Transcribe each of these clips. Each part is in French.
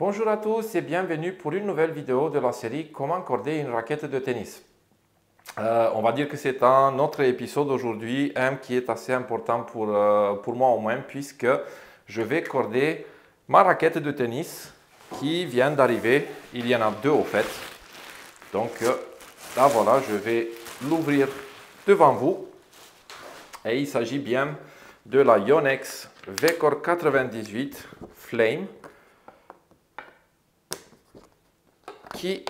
Bonjour à tous et bienvenue pour une nouvelle vidéo de la série Comment corder une raquette de tennis. On va dire que c'est un autre épisode aujourd'hui, un qui est assez important pour moi au moins, puisque je vais corder ma raquette de tennis qui vient d'arriver. Il y en a deux au fait. Donc là voilà, je vais l'ouvrir devant vous. Et il s'agit bien de la Yonex V-Core 98 Flame, qui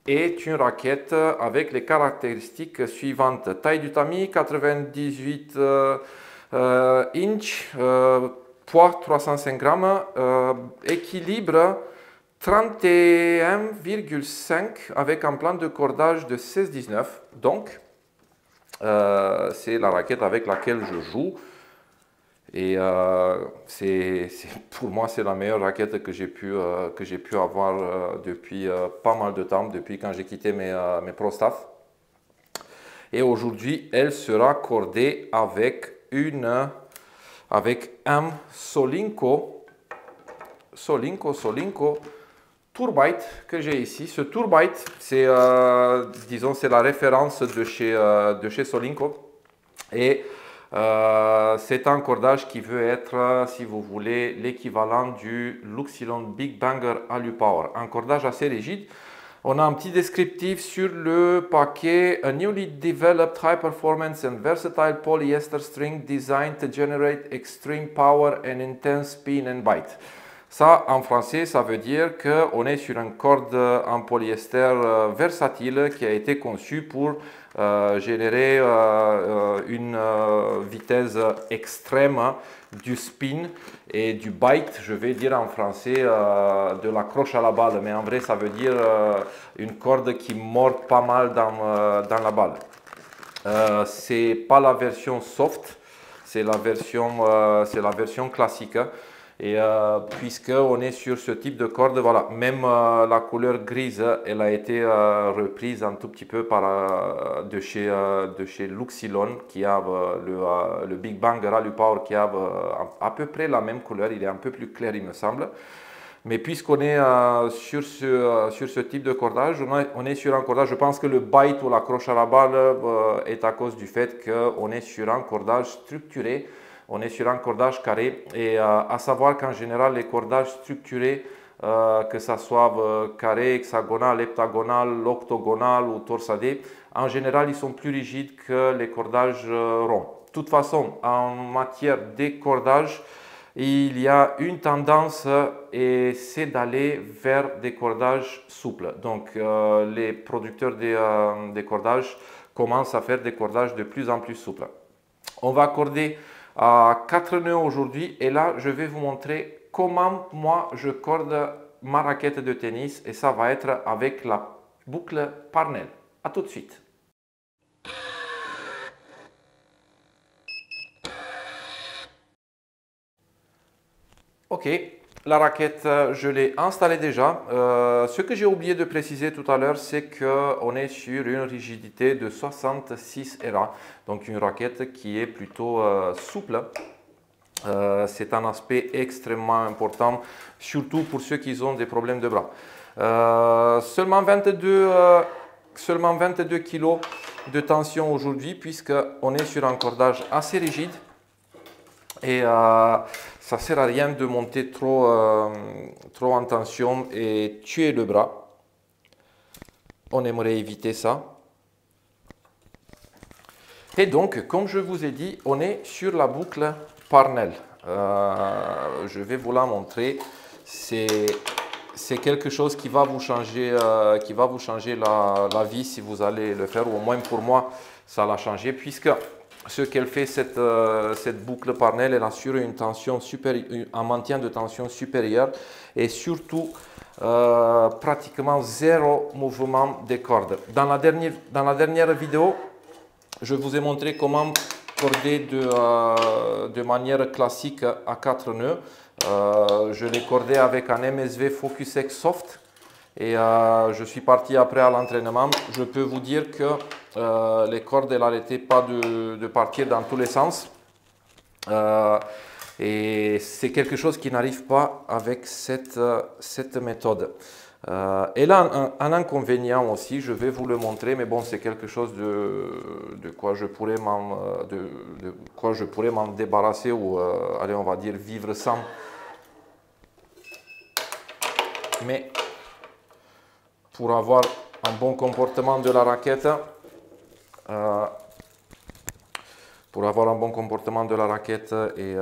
est une raquette avec les caractéristiques suivantes. Taille du tamis 98 inch, poids 305 grammes, équilibre 31,5 avec un plan de cordage de 16-19. Donc, c'est la raquette avec laquelle je joue. Et pour moi, c'est la meilleure raquette que j'ai pu avoir depuis pas mal de temps, depuis quand j'ai quitté mes pro staff. Et aujourd'hui, elle sera cordée avec un Solinco Tourbite que j'ai ici. Ce Tourbite, c'est disons, c'est la référence de chez Solinco. Et c'est un cordage qui veut être, si vous voulez, l'équivalent du Luxilon Big Banger Alu-Power. Un cordage assez rigide. On a un petit descriptif sur le paquet. A newly developed high performance and versatile polyester string designed to generate extreme power and intense spin and bite. Ça, en français, ça veut dire qu'on est sur une corde en polyester versatile qui a été conçue pour générer une vitesse extrême du spin et du bite, je vais dire en français de l'accroche à la balle, mais en vrai ça veut dire une corde qui mord pas mal dans la balle. C'est pas la version soft, c'est la version classique. Et puisqu'on est sur ce type de corde, voilà, même la couleur grise, elle a été reprise un tout petit peu de chez Luxilon, qui a le Big Bang Rally Power, qui a à peu près la même couleur. Il est un peu plus clair, il me semble. Mais puisqu'on est sur ce type de cordage, on est sur un cordage, je pense que le bite ou l'accroche à la balle est à cause du fait qu'on est sur un cordage structuré. On est sur un cordage carré et à savoir qu'en général les cordages structurés, que ce soit carré, hexagonal, heptagonal, octogonal ou torsadé, en général ils sont plus rigides que les cordages ronds. De toute façon, en matière de cordage, il y a une tendance et c'est d'aller vers des cordages souples. Donc les producteurs des cordages commencent à faire des cordages de plus en plus souples. On va accorder à 4 nœuds aujourd'hui et là je vais vous montrer comment moi je corde ma raquette de tennis et ça va être avec la boucle Parnell. A tout de suite. Ok, la raquette je l'ai installée déjà. Ce que j'ai oublié de préciser tout à l'heure, c'est qu'on est sur une rigidité de 66 ERA, donc une raquette qui est plutôt souple. C'est un aspect extrêmement important, surtout pour ceux qui ont des problèmes de bras. Seulement 22 kg de tension aujourd'hui, puisqu'on est sur un cordage assez rigide. Et ça ne sert à rien de monter trop en tension et tuer le bras. On aimerait éviter ça. Et donc, comme je vous ai dit, on est sur la boucle Parnell. Je vais vous la montrer. C'est quelque chose qui va vous changer, la vie si vous allez le faire. Ou au moins pour moi, ça l'a changé, puisque ce qu'elle fait, cette boucle Parnell, elle assure une tension un maintien de tension supérieur et surtout pratiquement zéro mouvement des cordes. Dans la dernière vidéo, je vous ai montré comment corder de manière classique à 4 nœuds. Je l'ai cordé avec un MSV Focus X Soft. Et je suis parti après à l'entraînement. Je peux vous dire que les cordes n'arrêtaient pas de partir dans tous les sens. Et c'est quelque chose qui n'arrive pas avec cette méthode. Elle a un inconvénient aussi, je vais vous le montrer, mais bon, c'est quelque chose de quoi je pourrais m'en débarrasser ou, allez, on va dire vivre sans. Mais pour avoir un bon comportement de la raquette, et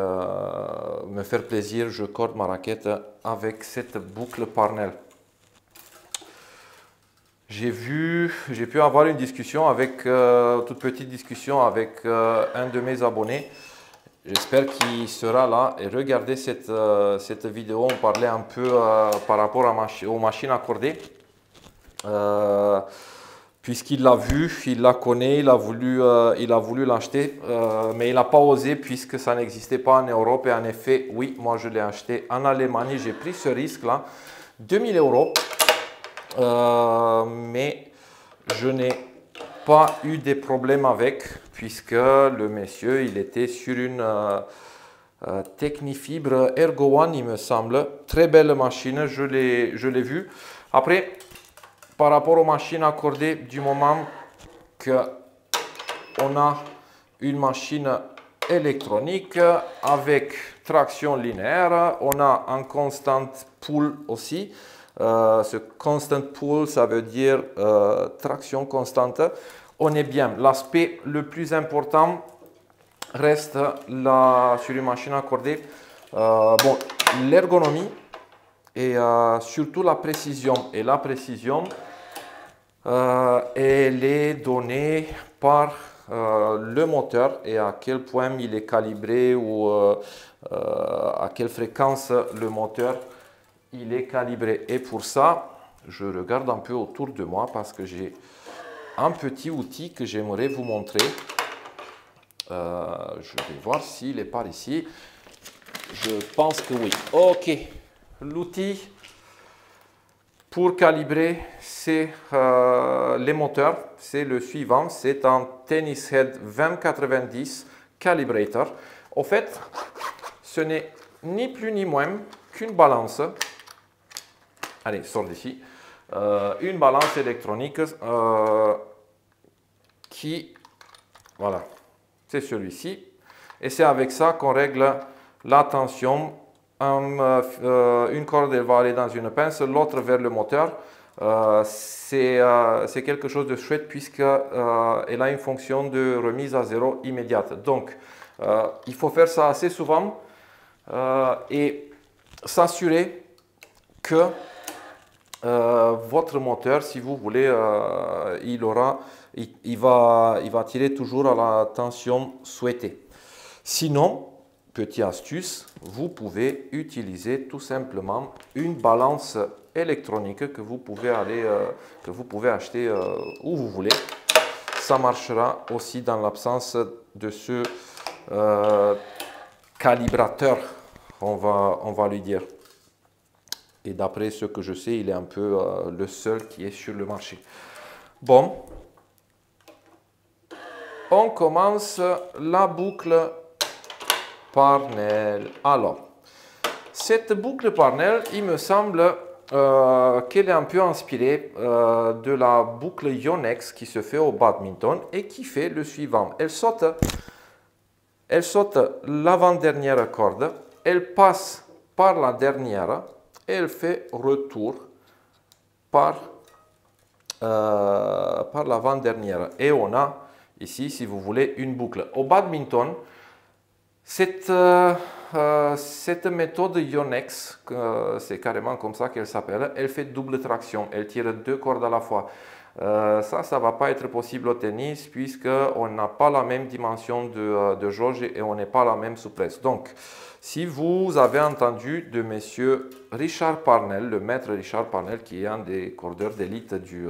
me faire plaisir, je corde ma raquette avec cette boucle Parnell. J'ai pu avoir une discussion toute petite discussion avec un de mes abonnés. J'espère qu'il sera là et regardez cette vidéo. On parlait un peu par rapport aux machines accordées. Puisqu'il l'a vu, il la connaît, il a voulu l'acheter, mais il n'a pas osé puisque ça n'existait pas en Europe. Et en effet, oui, moi je l'ai acheté en Allemagne. J'ai pris ce risque-là, 2000 €. Mais je n'ai pas eu des problèmes avec, puisque le monsieur, il était sur une Technifibre Ergo One, il me semble. Très belle machine, je l'ai vue. Après, par rapport aux machines accordées, du moment qu'on a une machine électronique avec traction linéaire, on a un constant pull aussi. Ce constant pull, ça veut dire traction constante. On est bien. L'aspect le plus important reste sur une machine accordée. Bon, l'ergonomie et surtout la précision. Et la précision, elle est donnée par le moteur et à quel point il est calibré ou à quelle fréquence le moteur il est calibré. Et pour ça, je regarde un peu autour de moi parce que j'ai un petit outil que j'aimerais vous montrer. Je vais voir s'il est par ici. Je pense que oui. Ok. L'outil pour calibrer les moteurs, c'est le suivant. C'est un Tennis Head 2090 Calibrator. Au fait, ce n'est ni plus ni moins qu'une balance. Allez, sors d'ici. Une balance électronique voilà, c'est celui-ci. Et c'est avec ça qu'on règle la tension. Une corde elle va aller dans une pince, l'autre vers le moteur. C'est quelque chose de chouette puisqu'elle a une fonction de remise à zéro immédiate. Donc, il faut faire ça assez souvent et s'assurer que votre moteur, si vous voulez, il va tirer toujours à la tension souhaitée. Sinon, petite astuce, vous pouvez utiliser tout simplement une balance électronique que vous pouvez acheter où vous voulez. Ça marchera aussi dans l'absence de ce calibrateur, on va lui dire. Et d'après ce que je sais, il est un peu le seul qui est sur le marché. Bon, on commence la boucle Parnell. Alors, cette boucle Parnell, il me semble qu'elle est un peu inspirée de la boucle Yonex qui se fait au badminton et qui fait le suivant. Elle saute l'avant-dernière corde, elle passe par la dernière, elle fait retour par l'avant-dernière. Et on a ici, si vous voulez, une boucle. Au badminton, cette méthode Yonex, c'est carrément comme ça qu'elle s'appelle, elle fait double traction, elle tire deux cordes à la fois. Ça ne va pas être possible au tennis puisqu'on n'a pas la même dimension de jauge et on n'est pas la même souplesse. Donc, si vous avez entendu de monsieur Richard Parnell, le maître Richard Parnell, qui est un des cordeurs d'élite du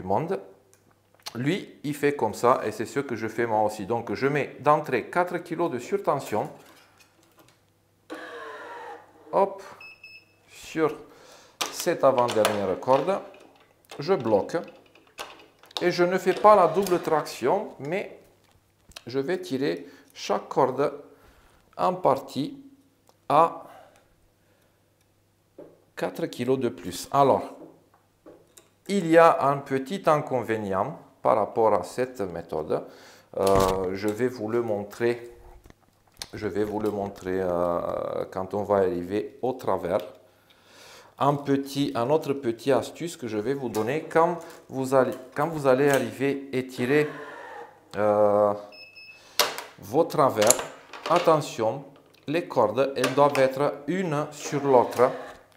monde, lui, il fait comme ça et c'est ce que je fais moi aussi. Donc, je mets d'entrée 4 kg de surtension. Hop, sur cette avant-dernière corde, je bloque et je ne fais pas la double traction, mais je vais tirer chaque corde en partie a 4 kg de plus. Alors, il y a un petit inconvénient par rapport à cette méthode. Je vais vous le montrer. Quand on va arriver au travers. Un autre petit astuce que je vais vous donner quand vous allez arriver et tirer vos travers. Attention, les cordes, elles doivent être une sur l'autre.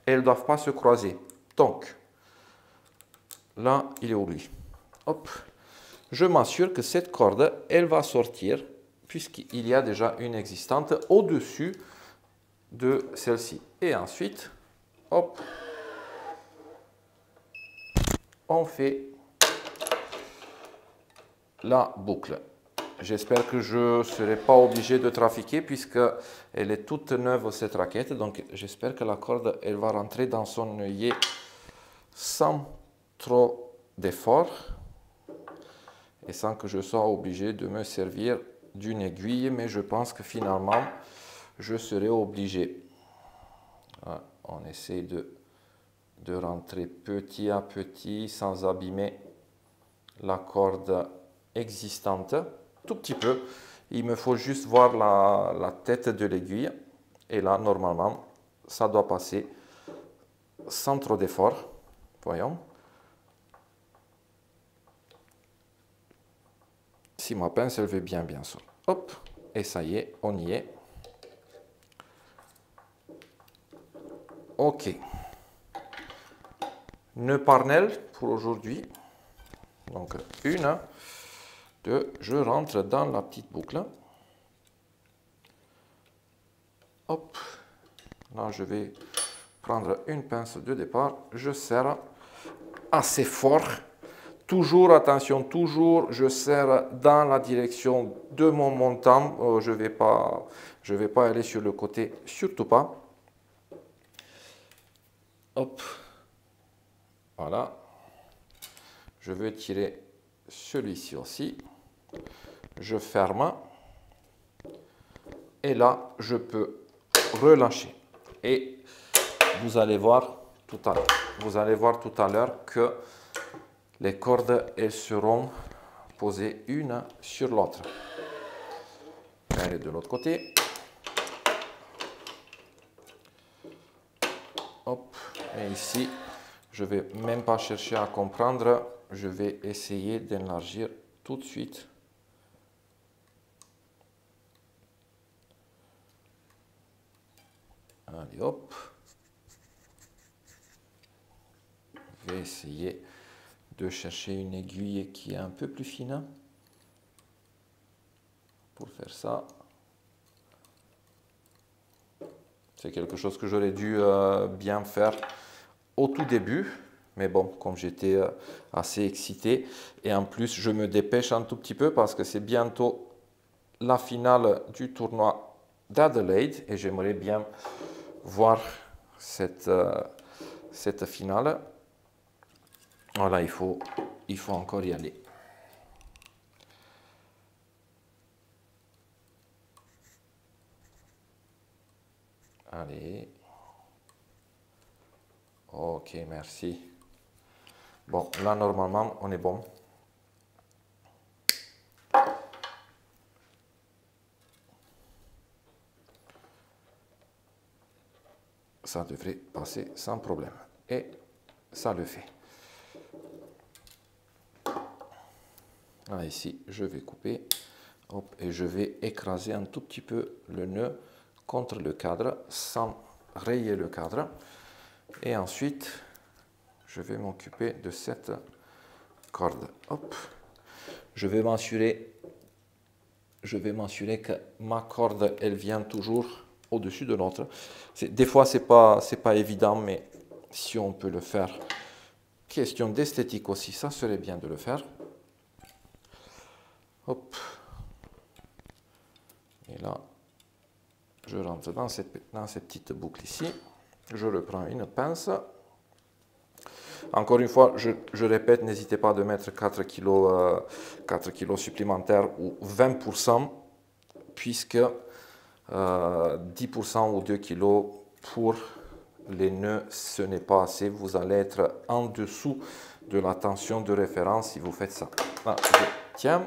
Elles ne doivent pas se croiser. Donc, là, il est où lui? Hop. Je m'assure que cette corde, elle va sortir puisqu'il y a déjà une existante au-dessus de celle-ci. Et ensuite, hop, on fait la boucle. J'espère que je ne serai pas obligé de trafiquer puisqu'elle est toute neuve cette raquette. Donc j'espère que la corde elle va rentrer dans son œillet sans trop d'effort et sans que je sois obligé de me servir d'une aiguille. Mais je pense que finalement je serai obligé. Voilà, on essaie de rentrer petit à petit sans abîmer la corde existante. Tout petit peu, il me faut juste voir la tête de l'aiguille et là normalement ça doit passer sans trop d'effort. Voyons si ma pince elle veut bien sûr. Hop, et ça y est, on y est. Ok, nœud parnell pour aujourd'hui. Donc une, deux, je rentre dans la petite boucle. Hop, là je vais prendre une pince de départ, je serre assez fort. Toujours, attention, toujours, je serre dans la direction de mon montant. Je vais pas aller sur le côté, surtout pas. Hop, voilà. Je vais tirer celui-ci aussi. Je ferme. Et là, je peux relâcher. Et vous allez voir tout à l'heure que les cordes elles seront posées une sur l'autre. Allez de l'autre côté. Hop. Et ici, je ne vais même pas chercher à comprendre. Je vais essayer d'élargir tout de suite. Allez hop. Je vais essayer de chercher une aiguille qui est un peu plus fine pour faire ça. C'est quelque chose que j'aurais dû bien faire au tout début, mais bon, comme j'étais assez excité et en plus je me dépêche un tout petit peu parce que c'est bientôt la finale du tournoi d'Adelaide et j'aimerais bien voir cette finale. Voilà, il faut encore y aller. Allez. Ok, merci. Bon, là, normalement, on est bon. Ça devrait passer sans problème. Et ça le fait. Là, ici, je vais couper. Hop, et je vais écraser un tout petit peu le nœud contre le cadre sans rayer le cadre. Et ensuite, je vais m'occuper de cette corde. Hop. Je vais m'assurer que ma corde, elle vient toujours au-dessus de l'autre. Des fois, c'est pas évident, mais si on peut le faire, question d'esthétique aussi, ça serait bien de le faire. Hop. Et là, je rentre dans ces petites boucles ici. Je reprends une pince. Encore une fois, je répète, n'hésitez pas de mettre 4 kg supplémentaires ou 20% puisque 10% ou 2 kg pour les nœuds, ce n'est pas assez. Vous allez être en dessous de la tension de référence si vous faites ça. Là, je tiens.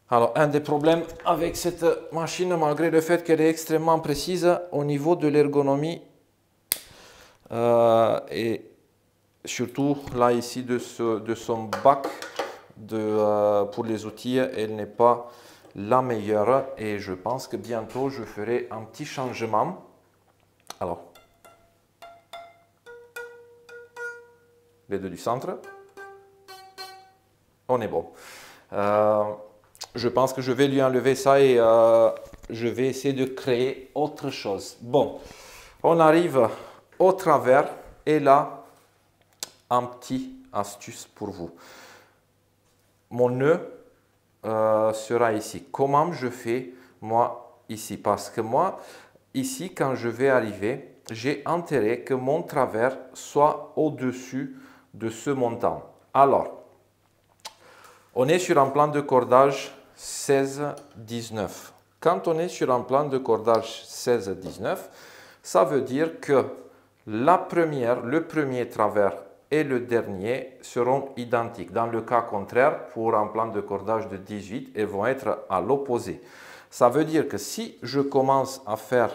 Alors, un des problèmes avec cette machine, malgré le fait qu'elle est extrêmement précise au niveau de l'ergonomie, et surtout là ici de son bac pour les outils, elle n'est pas la meilleure et je pense que bientôt je ferai un petit changement. Alors, les deux du centre, on est bon. Je pense que je vais lui enlever ça et je vais essayer de créer autre chose. Bon, on arrive au travers et là, un petit astuce pour vous. Mon nœud sera ici. Comment je fais moi ici? Parce que moi, ici, quand je vais arriver, j'ai intérêt que mon travers soit au-dessus de ce montant. Alors, on est sur un plan de cordage 16-19. Quand on est sur un plan de cordage 16-19, ça veut dire que le premier travers et le dernier seront identiques. Dans le cas contraire, pour un plan de cordage de 18, ils vont être à l'opposé. Ça veut dire que si je commence à faire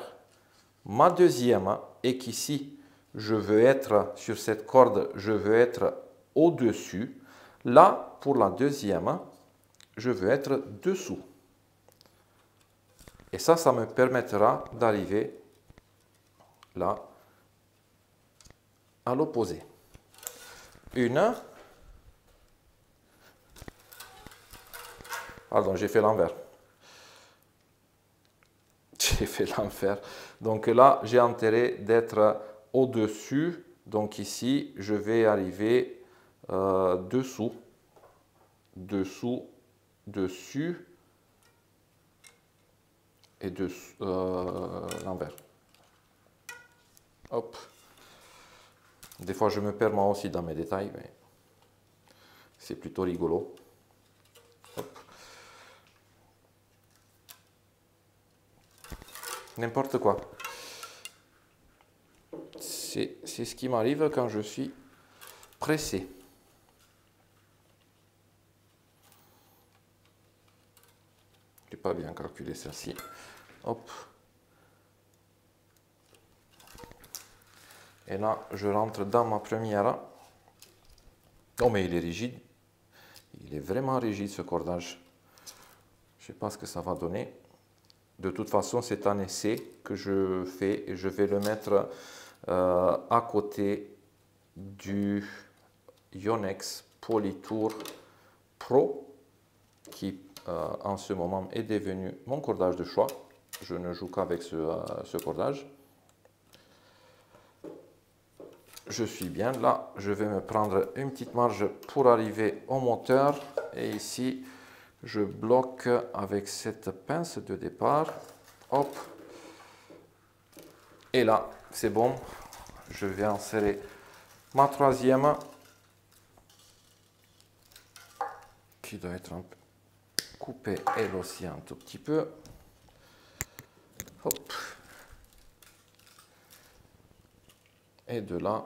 ma deuxième et qu'ici, je veux être sur cette corde, je veux être au-dessus, là, pour la deuxième, je veux être dessous. Et ça me permettra d'arriver là, à l'opposé. Pardon, j'ai fait l'envers. J'ai fait l'envers. Donc là, j'ai intérêt d'être au-dessus. Donc ici, je vais arriver dessous, dessus et l'envers. Hop. Des fois, je me perds moi aussi dans mes détails, mais c'est plutôt rigolo. Hop. N'importe quoi. C'est ce qui m'arrive quand je suis pressé. Je n'ai pas bien calculé celle-ci. Hop. Et là, je rentre dans ma première. Oh, mais il est rigide. Il est vraiment rigide ce cordage. Je ne sais pas ce que ça va donner. De toute façon, c'est un essai que je fais et je vais le mettre à côté du Yonex Polytour Pro qui en ce moment est devenu mon cordage de choix. Je ne joue qu'avec ce cordage. Je suis bien là, je vais me prendre une petite marge pour arriver au moteur et ici je bloque avec cette pince de départ, hop, et là c'est bon, je vais insérer ma troisième qui doit être un peu coupée elle aussi un tout petit peu, hop, et de là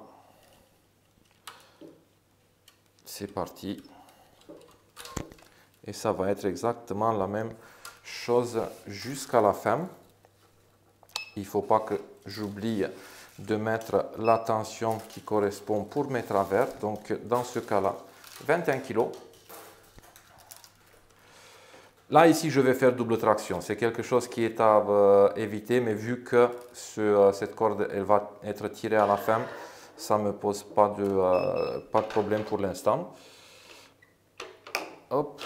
c'est parti. Et ça va être exactement la même chose jusqu'à la fin. Il ne faut pas que j'oublie de mettre la tension qui correspond pour mes travers. Donc dans ce cas-là, 21 kg. Là, ici, je vais faire double traction. C'est quelque chose qui est à éviter, mais vu que cette corde elle va être tirée à la fin, ça ne me pose pas de problème pour l'instant. Hop.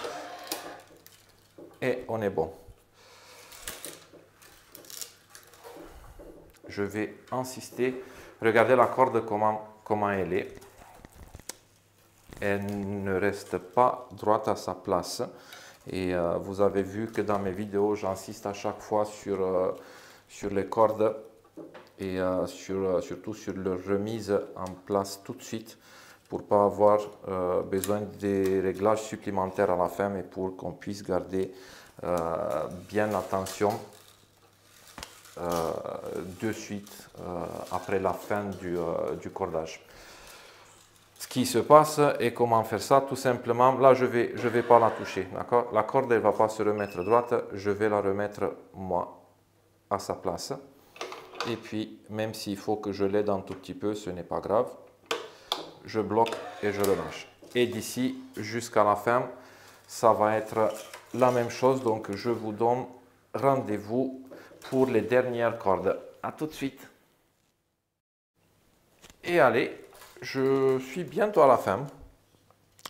Et on est bon. Je vais insister. Regardez la corde comment elle est. Elle ne reste pas droite à sa place. Et vous avez vu que dans mes vidéos, j'insiste à chaque fois sur les cordes et surtout sur leur remise en place tout de suite pour pas avoir besoin des réglages supplémentaires à la fin, mais pour qu'on puisse garder bien la tension de suite après la fin du cordage. Ce qui se passe et comment faire ça, tout simplement, là je vais pas la toucher, d'accord? La corde elle va pas se remettre droite, je vais la remettre moi à sa place. Et puis même s'il faut que je l'aide un tout petit peu, ce n'est pas grave. Je bloque et je relâche. Et d'ici jusqu'à la fin, ça va être la même chose. Donc je vous donne rendez-vous pour les dernières cordes. À tout de suite. Et allez, je suis bientôt à la fin.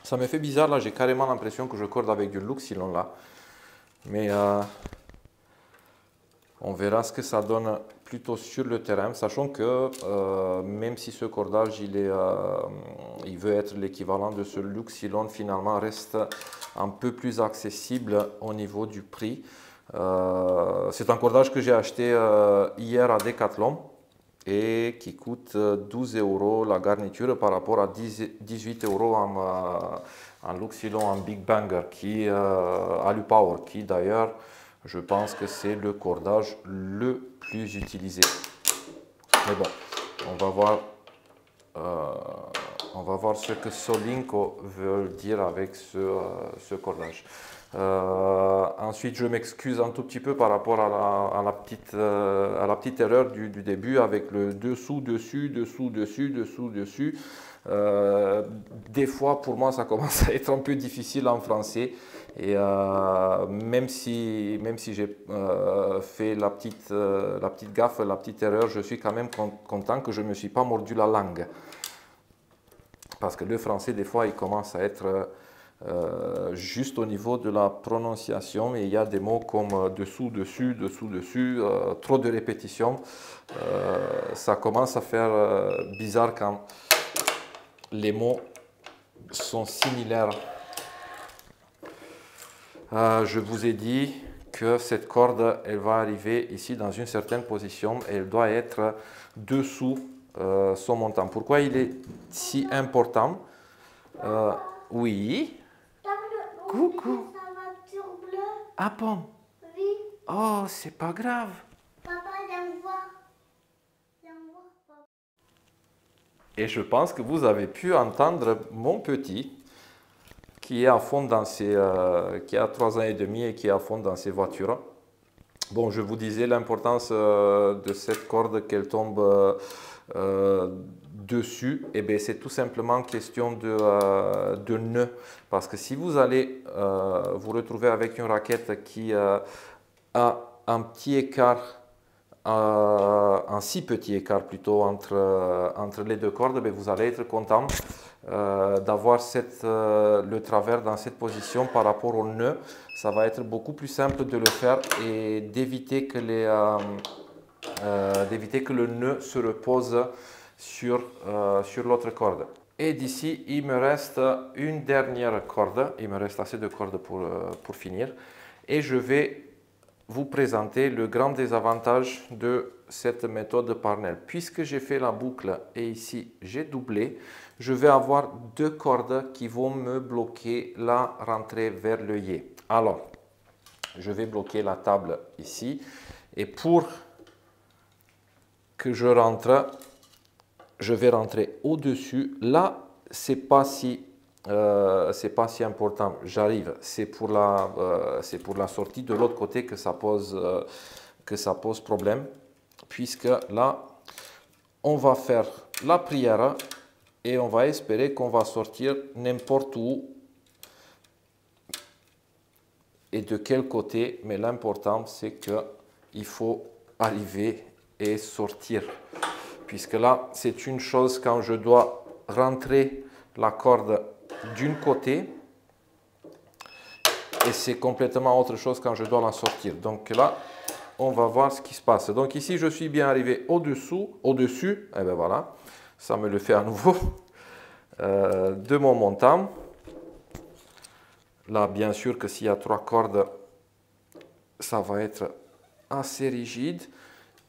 Ça me fait bizarre là, j'ai carrément l'impression que je corde avec du Luxilon là. Mais on verra ce que ça donne plutôt sur le terrain, sachant que même si ce cordage il veut être l'équivalent de ce Luxilon, finalement reste un peu plus accessible au niveau du prix. C'est un cordage que j'ai acheté hier à Decathlon et qui coûte 12 € la garniture par rapport à 18 € en Luxilon, en Big Banger, qui Alupower, qui d'ailleurs je pense que c'est le cordage le plus utilisé. Mais bon, on va voir ce que Solinco veut dire avec ce cordage. Ensuite, je m'excuse un tout petit peu par rapport à la petite erreur du début avec le dessous, dessus, dessous, dessus, dessous, dessus. Des fois, pour moi, ça commence à être un peu difficile en français. Et même si j'ai fait la petite gaffe, la petite erreur, je suis quand même content que je ne me suis pas mordu la langue. Parce que le français, des fois, il commence à être juste au niveau de la prononciation, mais il y a des mots comme dessous, dessus, dessous, dessus, trop de répétitions. Ça commence à faire bizarre quand les mots sont similaires. Je vous ai dit que cette corde, elle va arriver ici dans une certaine position et elle doit être dessous son montant. Pourquoi il est si important? Oui. Coucou. Ah bon? Oui. Oh, c'est pas grave. Papa, viens me voir. Viens me voir, papa. Et je pense que vous avez pu entendre mon petit qui est à fond dans qui a 3 ans et demi et qui est à fond dans ses voitures. Bon, je vous disais l'importance de cette corde qu'elle tombe dessus. Et bien, c'est tout simplement question de nœud. Parce que si vous allez vous retrouver avec une raquette qui a un petit écart, un si petit écart plutôt entre les deux cordes, bien, vous allez être content d'avoir le travers dans cette position par rapport au nœud. Ça va être beaucoup plus simple de le faire et d'éviter que le nœud se repose sur l'autre corde. Et d'ici, il me reste une dernière corde. Il me reste assez de cordes pour finir. Et je vais vous présenter le grand désavantage de cette méthode Parnell. Puisque j'ai fait la boucle et ici j'ai doublé, je vais avoir deux cordes qui vont me bloquer la rentrée vers l'œillet. Alors, je vais bloquer la table ici et pour que je rentre, je vais rentrer au-dessus. Là, c'est pas si important. J'arrive. C'est pour la sortie de l'autre côté que ça pose problème. Puisque là, on va faire la prière et on va espérer qu'on va sortir n'importe où et de quel côté. Mais l'important, c'est qu'il faut arriver et sortir. Puisque là, c'est une chose quand je dois rentrer la corde d'un côté et c'est complètement autre chose quand je dois la sortir. Donc là, on va voir ce qui se passe. Donc ici, je suis bien arrivé au-dessus, et bien voilà, ça me le fait à nouveau, de mon montant. Là, bien sûr que s'il y a 3 cordes, ça va être assez rigide,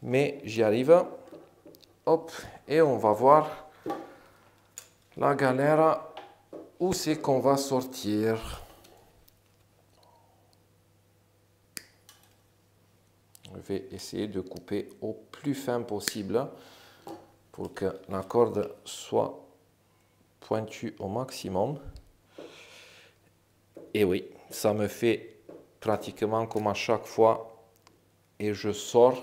mais j'y arrive. Hop, et on va voir la galère, où c'est qu'on va sortir? Je vais essayer de couper au plus fin possible pour que la corde soit pointue au maximum. Et oui, ça me fait pratiquement comme à chaque fois. Et je sors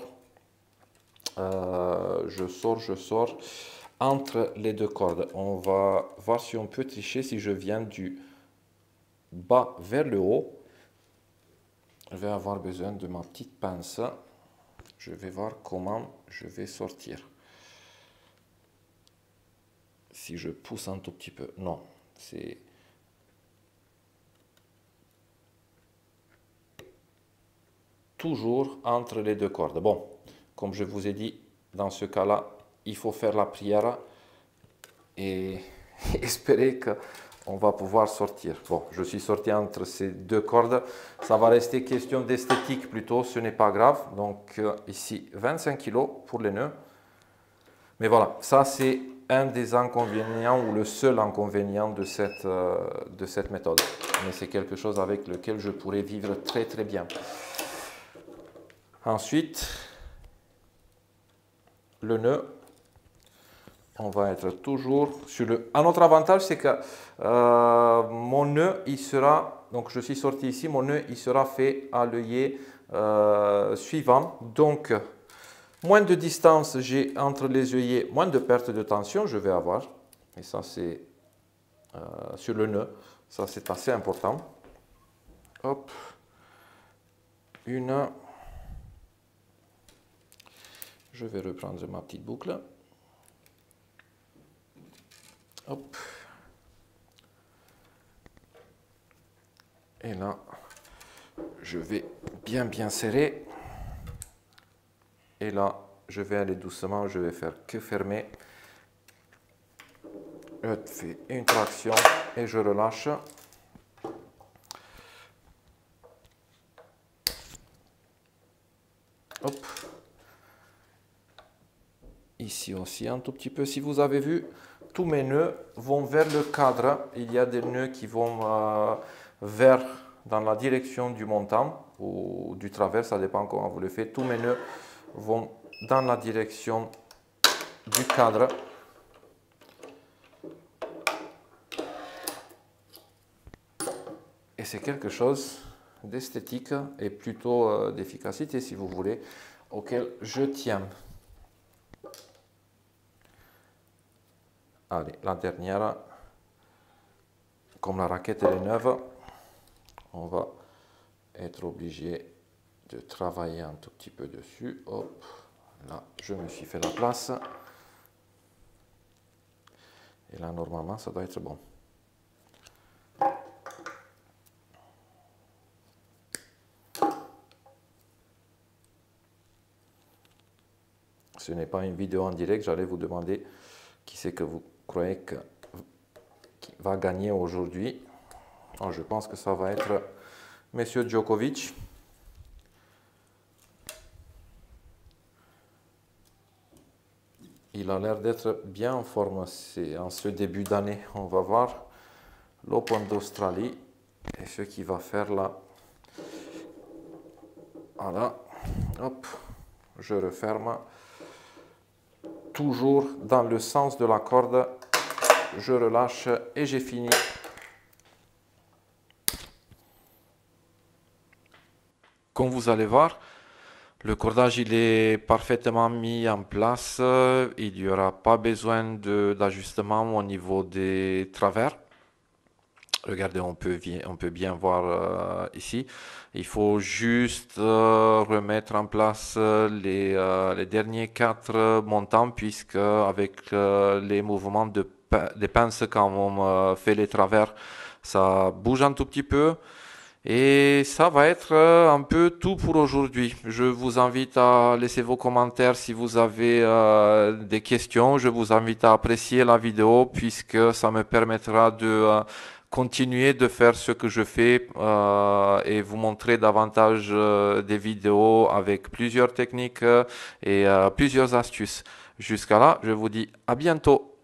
entre les deux cordes. On va voir si on peut tricher si je viens du bas vers le haut. Je vais avoir besoin de ma petite pince. Je vais voir comment je vais sortir. Si je pousse un tout petit peu. Non, c'est... toujours entre les deux cordes. Bon, comme je vous ai dit, dans ce cas-là, il faut faire la prière et espérer qu'on va pouvoir sortir. Bon, je suis sorti entre ces deux cordes. Ça va rester question d'esthétique plutôt, ce n'est pas grave. Donc ici, 25 kg pour les nœuds. Mais voilà, ça c'est un des inconvénients ou le seul inconvénient de cette méthode. Mais c'est quelque chose avec lequel je pourrais vivre très très bien. Ensuite, le nœud, on va être toujours sur le... Un autre avantage, c'est que mon nœud, il sera... Donc, je suis sorti ici, mon nœud, il sera fait à l'œillet suivant. Donc, moins de distance j'ai entre les œillets, moins de perte de tension je vais avoir. Et ça, c'est sur le nœud. Ça, c'est assez important. Hop. Une... Je vais reprendre ma petite boucle. Hop. Et là, je vais bien serrer. Et là, je vais aller doucement, je vais faire que fermer. Je fais une traction et je relâche. Hop. Ici aussi un tout petit peu, si vous avez vu, tous mes nœuds vont vers le cadre. Il y a des nœuds qui vont dans la direction du montant ou du travers, ça dépend comment vous le faites. Tous mes nœuds vont dans la direction du cadre. Et c'est quelque chose d'esthétique et plutôt d'efficacité, si vous voulez, auquel je tiens. Allez, la dernière, comme la raquette elle est neuve, on va être obligé de travailler un tout petit peu dessus. Hop, là, je me suis fait la place. Et là, normalement, ça doit être bon. Ce n'est pas une vidéo en direct, j'allais vous demander qui c'est que vous croyez qui va gagner aujourd'hui. Je pense que ça va être Monsieur Djokovic. Il a l'air d'être bien en forme en ce début d'année. On va voir l'Open d'Australie et ce qu'il va faire là. Voilà, hop, je referme. Toujours dans le sens de la corde, je relâche et j'ai fini. Comme vous allez voir, le cordage il est parfaitement mis en place. Il n'y aura pas besoin d'ajustement au niveau des travers. Regardez, on peut bien voir ici. Il faut juste remettre en place les derniers 4 montants, puisque avec les mouvements des pinces quand on fait les travers, ça bouge un tout petit peu. Et ça va être un peu tout pour aujourd'hui. Je vous invite à laisser vos commentaires si vous avez des questions. Je vous invite à apprécier la vidéo puisque ça me permettra de continuer de faire ce que je fais et vous montrer davantage des vidéos avec plusieurs techniques et plusieurs astuces. Jusqu'à là, je vous dis à bientôt.